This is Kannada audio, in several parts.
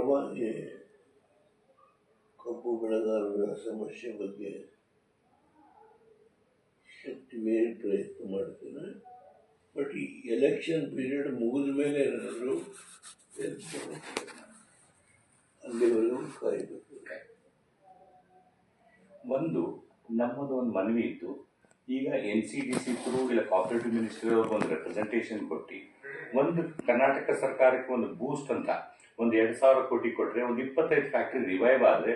ಪರವಾಗಿ ಕಬ್ಬು ಬೆಳೆಗಾರರ ಸಮಸ್ಯೆ ಬಗ್ಗೆ ಶಕ್ತಿ ಮೀರಿ ಪ್ರಯತ್ನ ಮಾಡ್ತೇನೆ. ಬಟ್ ಈ ಎಲೆಕ್ಷನ್ ಪೀರಿಯಡ್ ಮುಗಿದ ಮೇಲೆ ಏನಾದರೂ ಅಲ್ಲಿವರೆಗೂ ಕಾಯಬೇಕು. ನಮ್ಮದು ಒಂದು ಮನವಿ ಇತ್ತು. ಈಗ NCDC ಥ್ರೂ ಇಲ್ಲ ಕೋಆಪರೇಟಿವ್ ಮಿನಿಸ್ಟ್ರಿ ಅವ್ರಿಗೆ ಒಂದು ರೆಪ್ರೆಸೆಂಟೇಷನ್ ಕೊಟ್ಟು ಒಂದು ಕರ್ನಾಟಕ ಸರ್ಕಾರಕ್ಕೆ ಒಂದು ಬೂಸ್ಟ್ ಅಂತ ಒಂದು 2,000 ಕೋಟಿ ಕೊಟ್ಟರೆ ಒಂದು 25 ಫ್ಯಾಕ್ಟ್ರಿ ರಿವೈವ್ ಆದರೆ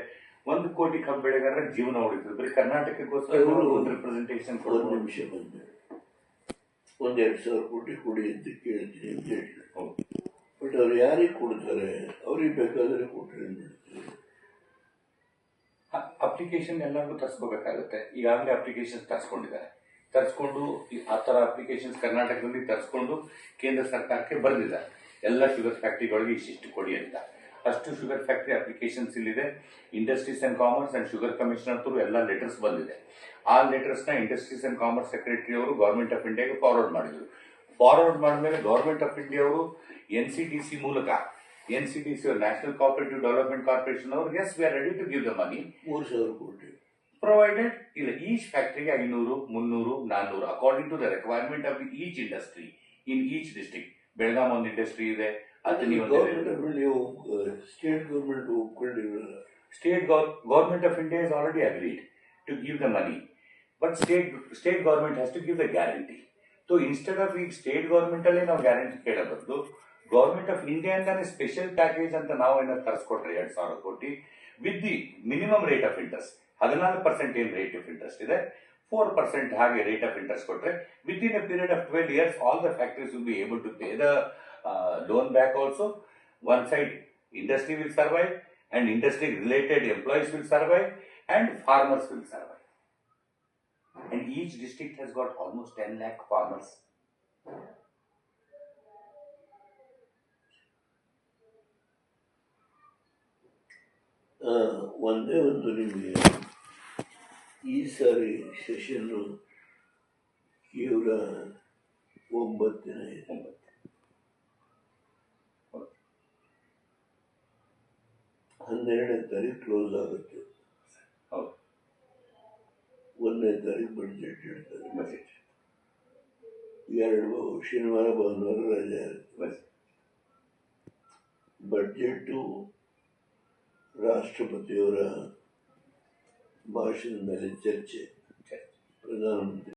1 ಕೋಟಿ ಕಬ್ಬು ಬೆಳೆಗಾರರ ಜೀವನ ಹೊಡಿತದೆ. ಬರೀ ಕರ್ನಾಟಕಕ್ಕೋಸ್ಕರ ಒಂದು ರೆಪ್ರೆಸೆಂಟೇಷನ್ ಒಂದು ನಿಮಿಷ ಬಂದೆ, 1,000-2,000 ಕೋಟಿ ಕೊಡಿ ಅಂತ ಕೇಳ್ತೀನಿ ಅಂತ ಹೇಳಿ. ಬಟ್ ಅವ್ರು ಯಾರಿಗೆ ಕೊಡ್ತಾರೆ? ಅವ್ರಿಗೆ ಬೇಕಾದರೆ ಕೊಟ್ಟರೆ ಅಪ್ಲಿಕೇಶನ್ ಎಲ್ಲರಿಗೂ ತರಿಸ್ಕೋಬೇಕಾಗುತ್ತೆ. ಈಗಾಗಲೇ ಅಪ್ಲಿಕೇಶನ್ ತರಿಸ್ಕೊಂಡು ಆ ಥರ ಅಪ್ಲಿಕೇಶನ್ಸ್ ಕರ್ನಾಟಕದಲ್ಲಿ ತರಿಸ್ಕೊಂಡು ಕೇಂದ್ರ ಸರ್ಕಾರಕ್ಕೆ ಬರೆದಿದ್ದಾರೆ. ಎಲ್ಲ ಶುಗರ್ ಫ್ಯಾಕ್ಟ್ರಿಗಳಿಗೆ ಇಷ್ಟಿಷ್ಟು ಕೊಡಿ ಅಂತ. ಅಷ್ಟು ಶುಗರ್ ಫ್ಯಾಕ್ಟ್ರಿ ಅಪ್ಲಿಕೇಶನ್ಸ್ ಇಲ್ಲಿದೆ. Industries and commerce and sugar commissioner through ಎಲ್ಲ ಲೆಟರ್ಸ್ ಬಂದಿದೆ. ಆ ಲೆಟರ್ಸ್ನ ಇಂಡಸ್ಟ್ರೀಸ್ ಆ್ಯಂಡ್ ಕಾಮರ್ಸ್ ಸೆಕ್ರೆಟರಿ ಅವರು ಗೌರ್ಮೆಂಟ್ ಆಫ್ ಇಂಡಿಯಾಗೆ ಫಾರ್ವರ್ಡ್ ಮಾಡಿದರು. ಫಾರ್ವರ್ಡ್ ಮಾಡಿದ್ಮೇಲೆ ಗೌರ್ಮೆಂಟ್ ಆಫ್ ಇಂಡಿಯಾ ಅವರು NCDC ಮೂಲಕ NCDC national cooperative development corporation ಅವರು yes we are ready to give the money 3,000 ಕೋಟಿ ಪ್ರೊವೈಡೆಡ್ ಇಲ್ಲ ಈಚ್ ಫ್ಯಾಕ್ಟ್ರಿಗೆ 500, 300, 400 according to the requirement of each industry in each district. Belgaum ಒಂದು ಇಂಡಸ್ಟ್ರಿ ಇದೆ, ಅದು ನೀವು ಸ್ಟೇಟ್ ಗೌರ್ಮೆಂಟ್ ಒಪ್ಕೊಂಡಿರಲ್ಲ. Government of India has already agreed to give the money, but state government has to give the guarantee. So instead of ಈ ಸ್ಟೇಟ್ ಗೌರ್ಮೆಂಟ್ ಅಲ್ಲಿ ನಾವು ಗ್ಯಾರಂಟಿ ಕೇಳೋ ಬದಲು ಗೌರ್ಮೆಂಟ್ ಆಫ್ ಇಂಡಿಯಾ ಇಂದಾನೆ ಸ್ಪೆಷಲ್ ಪ್ಯಾಕೇಜ್ ಅಂತ ನಾವು ಏನಾದ್ರು ತರಿಸ್ಕೊಟ್ರೆ 2,000 ಕೋಟಿ with the minimum rate of interest 14% ಏನು ರೇಟ್ ಆಫ್ ಇಂಟ್ರೆಸ್ಟ್ ಇದೆ, 4% ಹಾಗೆ ರೇಟ್ ಆಫ್ ಇಂಟ್ರೆಸ್ಟ್ ಕೊಟ್ರೆ with in a period of 12 years all the factories will be able to pay the loan back also. One side industry will survive and industry related employees will survive and farmers will survive. And each district has got almost 10 lakh farmers. ಒಂದೇ ಒಂದು ನಿಮಗೆ ಈ ಸಾರಿ ಸೆಷನ್ನು ಕೇವಲ 9 ದಿನ ಇದೆ. 12ನೇ ತಾರೀಕು ಕ್ಲೋಸ್ ಆಗುತ್ತೆ. 1ನೇ ತಾರೀಕು ಬಡ್ಜೆಟ್ ಇಡ್ತಾರೆ. 2 ಶನಿವಾರ ಭಾನುವಾರ ರಜೆ ಇರುತ್ತೆ. ಬಡ್ಜೆಟ್ಟು ರಾಷ್ಟ್ರಪತಿಯವರ ಭಾಷಣದ ಮೇಲೆ ಚರ್ಚೆ, ಪ್ರಧಾನಮಂತ್ರಿ